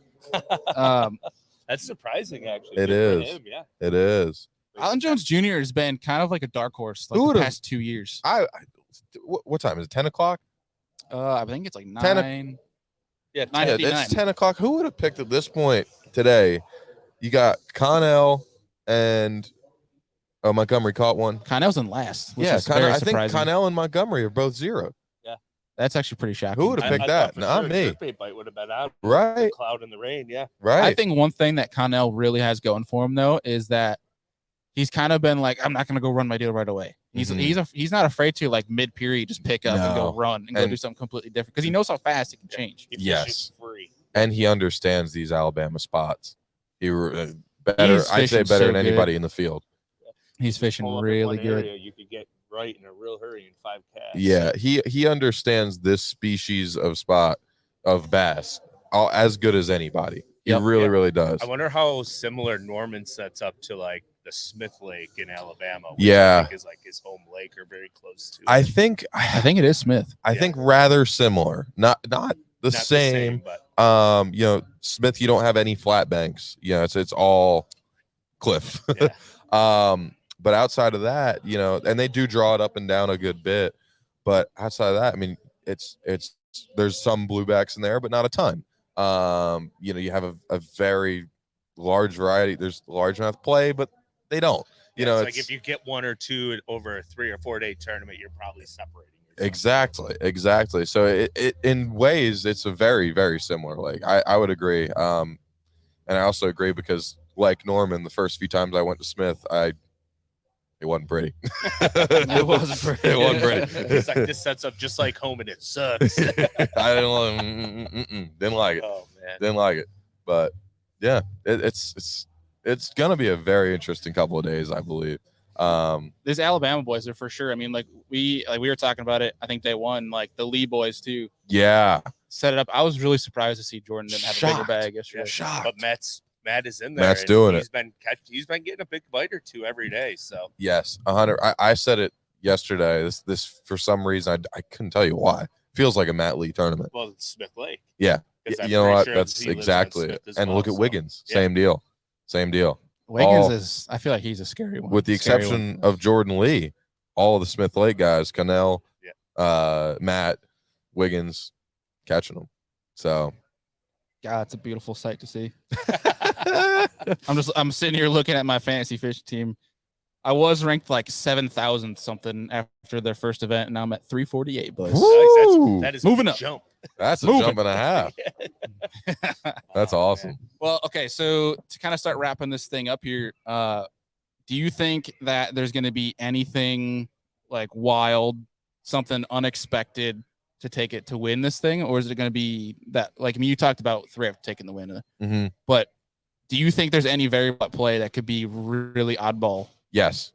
That's surprising, actually. It is. Him, yeah. It is. Elton Jones Jr. has been kind of like a dark horse like the past 2 years. What time is it? 10 o'clock? I think it's like 9. Yeah, 9:59. It's 10 o'clock. Who would have picked at this point today? You got Connell and Montgomery caught one. Connell's in last. Which yeah, is very I think surprising. Connell and Montgomery are both 0. Yeah. That's actually pretty shocking. Who would have picked that? For Not sure me. Jerkbait bite would have been out. Right. The cloud and the rain. Yeah. Right. I think one thing that Connell really has going for him though is that he's kind of been like, I'm not gonna go run my deal right away. He's not afraid to like mid period just pick up and go run and go do something completely different because he knows how fast it can change. Yes. Free. And he understands these Alabama spots. I'd say better so than anybody good. in the field. He's fishing really good. You could get right in a real hurry in 5 casts. Yeah, he understands this species of spot of bass as good as anybody. He really does. I wonder how similar Norman sets up to like the Smith Lake in Alabama. Which Yeah, I think is like his home lake or very close to. I think it is Smith. I think rather similar, not the same. But you know, Smith, you don't have any flat banks. You know, it's all cliff. Yeah. But outside of that, you know, and they do draw it up and down a good bit. But outside of that, I mean, it's there's some bluebacks in there, but not a ton. You know, you have a very large variety. There's large enough play, but they don't. You know, it's like if you get 1 or 2 over a 3 or 4 day tournament, you're probably separating yourself. Exactly. So it in ways it's a very, very similar lake. I would agree. And I also agree because like Norman, the first few times I went to Smith, it wasn't pretty. It wasn't pretty. It wasn't pretty. It's like this sets up just like home and it sucks. I didn't like it. Oh man, didn't like it. But yeah, it's gonna be a very interesting couple of days, I believe. These Alabama boys are for sure. I mean, like we were talking about it. I think they won. Like the Lee boys too. Yeah, set it up. I was really surprised to see Jordan didn't have a bigger bag yesterday. Shocked. But Matt is in there. Matt's doing it. He's been getting a big bite or 2 every day. So yes, 100. I said it yesterday. This for some reason I couldn't tell you why. Feels like a Matt Lee tournament. Well, it's Smith Lake. Yeah, you know what? That's exactly it. And look at Wiggins. Same deal. Wiggins is. I feel like he's a scary one. With the exception of Jordan Lee, all of the Smith Lake guys, Connell, Matt, Wiggins, catching them. So. God, it's a beautiful sight to see. I'm sitting here looking at my fantasy fishing team. I was ranked like 7,000 something after their first event, and now I'm at 348, boys. That is moving up. Jump. That's a jump and a half. That's awesome. Man. Well, okay, so to kind of start wrapping this thing up here, do you think that there's going to be anything like wild, something unexpected to take it to win this thing, or is it going to be that? Like, I mean, you talked about Thrift taking the win, but do you think there's any variable at play that could be really oddball? Yes.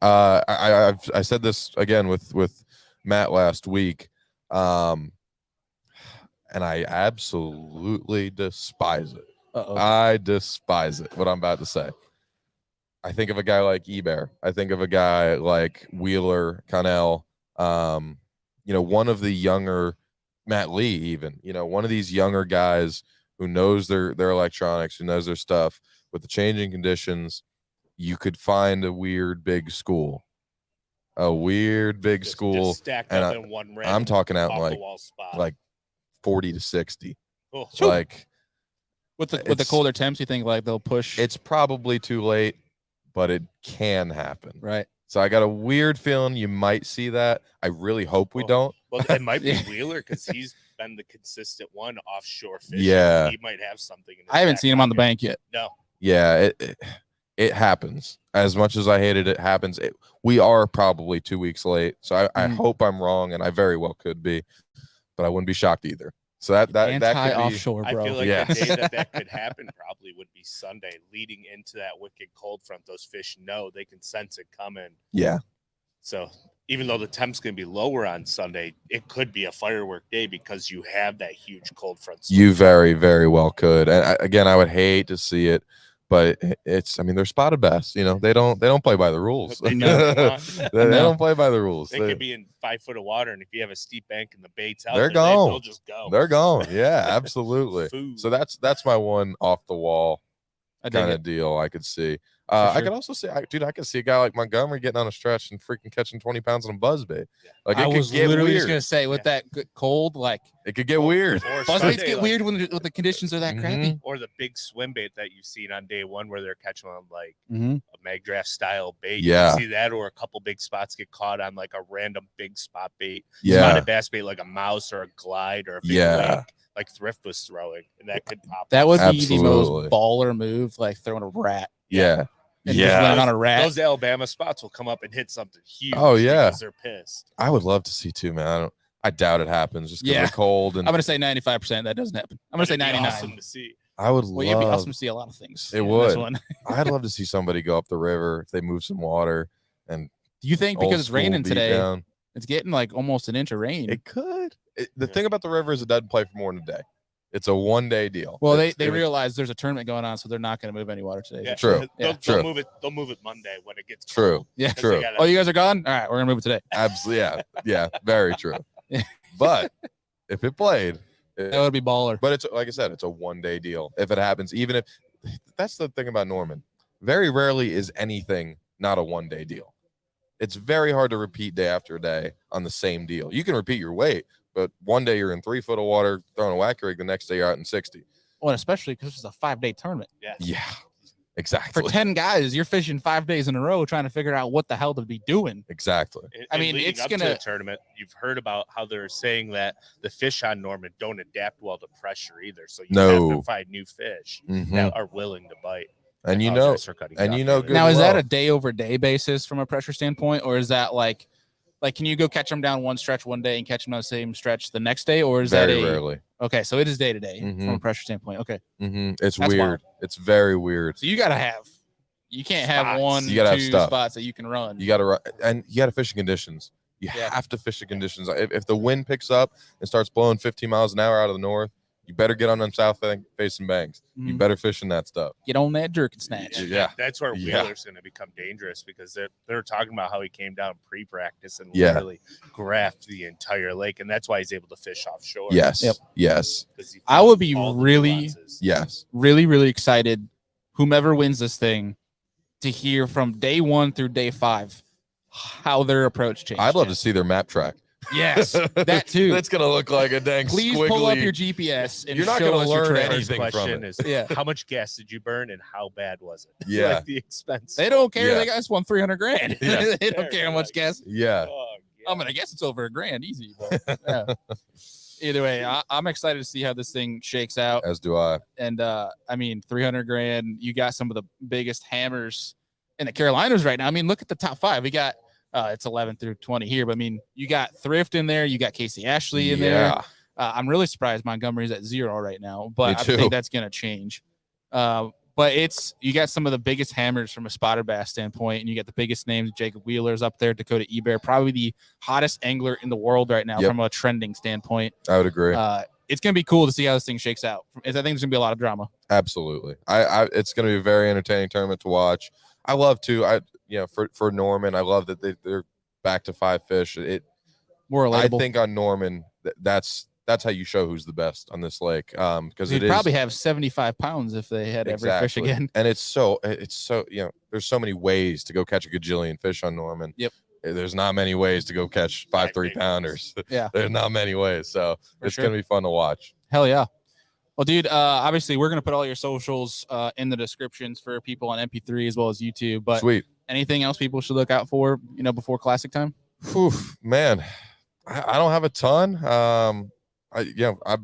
I said this again with Matt last week, and I absolutely despise it. I despise it. What I'm about to say. I think of a guy like Eber. I think of a guy like Wheeler, Connell. You know, one of the younger, Matt Lee, even, you know, one of these younger guys who knows their electronics, who knows their stuff. With the changing conditions, you could find a weird big school. Just stacked up in one random I'm talking out like 40 to 60. Oh. Like with the colder temps, you think like they'll push? It's probably too late, but it can happen. Right. So I got a weird feeling you might see that. I really hope we don't. Well, it might be Wheeler because he's been the consistent one offshore fishing. Yeah. He might have something. I haven't seen him on the bank yet. No. Yeah, it happens. As much as I hated it, happens. We are probably 2 weeks late. So I hope I'm wrong, and I very well could be, but I wouldn't be shocked either. So that could be offshore, bro. I feel like the day that could happen probably would be Sunday, leading into that wicked cold front. Those fish know they can sense it coming. Yeah. So even though the temp's going to be lower on Sunday, it could be a firework day because you have that huge cold front. You very, very well could. And again, I would hate to see it, but it's. I mean, they're spotted bass. You know, they don't play by the rules. They don't play by the rules. They could be in 5 foot of water, and if you have a steep bank and the bait's out, they're gone. They'll just go. They're gone. Yeah, absolutely. So that's my one off the wall kind of deal I could see. I could also see, dude, I could see a guy like Montgomery getting on a stretch and freaking catching 20 pounds on a buzzbait. Like, I it was could get literally weird. just gonna say with that cold, like It could get weird. buzzbaits get weird when the conditions are that crappy. Or the big swim bait that you've seen on day one where they're catching on like Mhm. a mag draft style bait. Yeah. You see that, or a couple big spots get caught on like a random big spot bait. Yeah. Spotted bass bait like a mouse or a glide or a big Yeah. lake, like Thrift was throwing, and that could pop. That would be Absolutely. the most baller move, like throwing a rat. Yeah. And just landing on a rat. Those Alabama spots will come up and hit something huge. Oh, yeah. Because they're pissed. I would love to see too, man. I doubt it happens just because Yeah. of the cold. And I'm gonna say 95%. That doesn't happen. I'm gonna say It'd be 99. Awesome to see. I would Well, it'd be love. awesome to see a lot of things. It in would. This one. I'd love to see somebody go up the river if they move some water and Do you think old because it's raining school beat today, down. it's getting like almost an inch of rain? It could. The thing about the river is it doesn't play for more than a day. It's a 1-day deal. Well, they It's- realize there's a tournament going on, so they're not going to move any water today. Yeah. True. They'll, True. they'll move it. They'll move it Monday when it gets True. cold. Yeah. 'Cause they True. gotta- Oh, you guys are gone? All right, we're gonna move it today. Absolutely. Yeah. Yeah. Very true. Yeah. But if it played, That would be baller. but it's like I said, it's a 1-day deal. If it happens, even if that's the thing about Norman, very rarely is anything not a 1-day deal. It's very hard to repeat day after day on the same deal. You can repeat your weight, but one day you're in 3 foot of water throwing a whack rig, the next day you're out in 60. Well, and especially because it's a 5-day tournament. Yeah. Yeah, For exactly. 10 guys, you're fishing 5 days in a row trying to figure out what the hell to be doing. Exactly. I mean, leading it's up to gonna- the tournament. You've heard about how they're saying that the fish on Norman don't adapt well to pressure either. So you have No. to find new fish Mhm. that are willing to bite. And you know, Apologize for cutting and off you know there. good Now, is that well. a day over day basis from a pressure standpoint, or is that like can you go catch them down one stretch one day and catch them on the same stretch the next day, or is Very that a rarely. okay? So it is day to day from a Mhm. pressure standpoint. Okay, It's That's weird. wild. It's very weird. so you gotta have, you can't have Spots. one, You gotta have two stuff. spots that you can run. You got to and you got to fish in conditions. You Yeah. have to fish in conditions. If the wind picks up and starts blowing 15 miles an hour out of the north, you better get on them south facing banks. You Mhm. better fish in that stuff. Get on that jerk and snatch. Yeah. That's where Yeah. Wheeler's going to become dangerous because they're talking about how he came down pre-practice and Yeah. literally graphed the entire lake, and that's why he's able to fish offshore. Yes. Yep. Yes. 'Cause he I would found be all the really- nuances. Yes. Really, really excited. Whomever wins this thing, to hear from day 1 through day 5 how their approach changed. I'd love to see their map track. Yes, that too. That's gonna look like a dang Please squiggly. pull up your GPS and You're not show gonna us your learn trend. First anything from question it. is, Yeah. how much gas did you burn and how bad was it? Yeah. Like the expense. They don't care. Yeah. They guys won 300 grand. Yeah. They don't care how much gas. Yeah. Oh, I'm gonna guess it's over $1,000 easy. But, yeah. Either way, I'm excited to see how this thing shakes out. As do I. And I mean, 300 grand. You got some of the biggest hammers in the Carolinas right now. I mean, look at the top 5. We got it's 11 through 20 here, but I mean, you got Thrift in there. You got Casey Ashley in there. Yeah. I'm really surprised Montgomery's at 0 right now, but Me I too. think that's gonna change. But you got some of the biggest hammers from a spotter bass standpoint, and you got the biggest names. Jacob Wheeler's up there, Dakota Eber, probably the hottest angler in the world right now Yep. from a trending standpoint. I would agree. It's gonna be cool to see how this thing shakes out. I think there's gonna be a lot of drama. Absolutely. I it's going to be a very entertaining tournament to watch. I love to for Norman, I love that they're back to 5 fish. More I relatable. think on Norman that's how you show who's the best on this lake because They'd probably have 75 pounds if they had every fish exactly. again. And it's so there's so many ways to go catch a gajillion fish on Norman. Yep. There's not many ways to go catch 5 Five big 3-pounders. Yeah. There's not many ways. So For it's sure. gonna be fun to watch. Hell yeah. Well, dude, obviously we're gonna put all your socials in the descriptions for people on MP3 as well as YouTube. But Sweet. anything else people should look out for, before classic time? Whew, man, I don't have a ton. I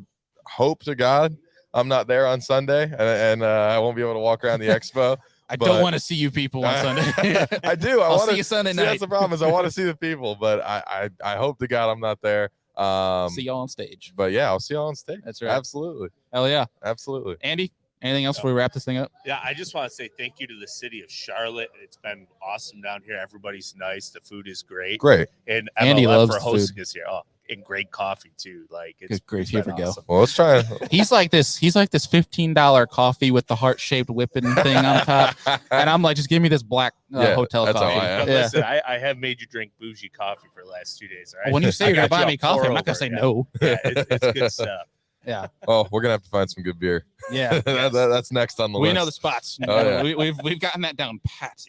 hope to God I'm not there on Sunday and I won't be able to walk around the expo. I But- don't want to see you people on Sunday. I do. I I'll want see you Sunday That's night. the problem is I want to see the people, but I hope to God I'm not there. See y'all on stage. But yeah, I'll see y'all on stage. That's right. Absolutely. Hell yeah. Absolutely. Andy, anything else before we wrap this thing up? Yeah, I just want to say thank you to the city of Charlotte. It's been awesome down here. Everybody's nice. The food is great. Great. And Andy MLF loves for the hosting us here. Oh, and great coffee too. Like it's Good grief, it's here been we go. awesome. Well, let's try. He's like this $15 coffee with the heart-shaped whipping thing on top. And I'm like, just give me this black Yeah, hotel that's all coffee. I have. But Yeah. listen, I have made you drink bougie coffee for the last 2 days. All right? When you say I you're gonna got buy you me a coffee, I'm not pour gonna say over, no. Yeah, it's good stuff. Yeah. Oh, we're gonna have to find some good beer. Yeah. That's next on the list. We know the spots. Oh, yeah. We've gotten that down pat.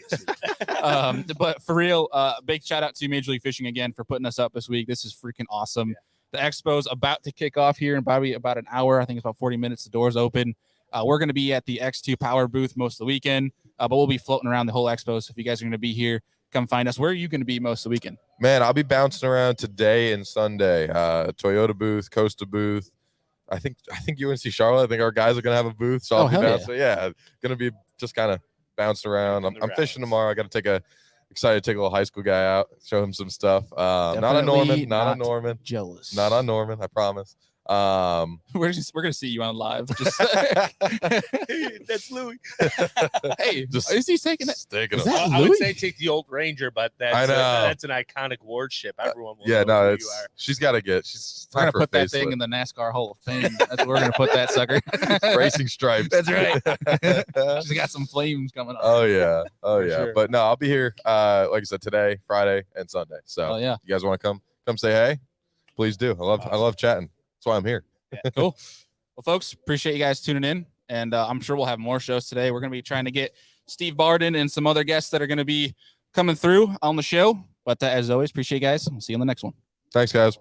But for real, big shout out to Major League Fishing again for putting us up this week. This is freaking awesome. Yeah. The expo's about to kick off here in probably about an hour. I think it's about 40 minutes. The doors open. We're going to be at the X2 Power booth most of the weekend, but we'll be floating around the whole expo. So if you guys are going to be here, come find us. Where are you going to be most of the weekend? Man, I'll be bouncing around today and Sunday. Toyota booth, Costa booth. I think UNC Charlotte. I think our guys are gonna have a booth, so I'll be bouncing. Yeah, gonna be just kind of bouncing around. I'm fishing tomorrow. I got to excited to take a little high school guy out, show him some stuff. Not on Norman, not on Norman. Jealous. Not on Norman, I promise. We're gonna see you on live. Just hey, that's Louis. Hey, is he taking it? I would say take the old Ranger, but that's an iconic warship. Everyone will know who you are. She's got to get. We're gonna put that thing in the NASCAR Hall of Fame. That's where we're gonna put that sucker. Racing stripes. That's right. She's got some flames coming up. Oh yeah. Sure. But no, I'll be here. Like I said, today, Friday, and Sunday. So you guys want to come say hey? Please do. I love chatting. That's why I'm here. Yeah, cool. Well, folks, appreciate you guys tuning in. And I'm sure we'll have more shows today. We're going to be trying to get Steve Barden and some other guests that are going to be coming through on the show. But as always, appreciate you guys. We'll see you on the next one. Thanks, guys.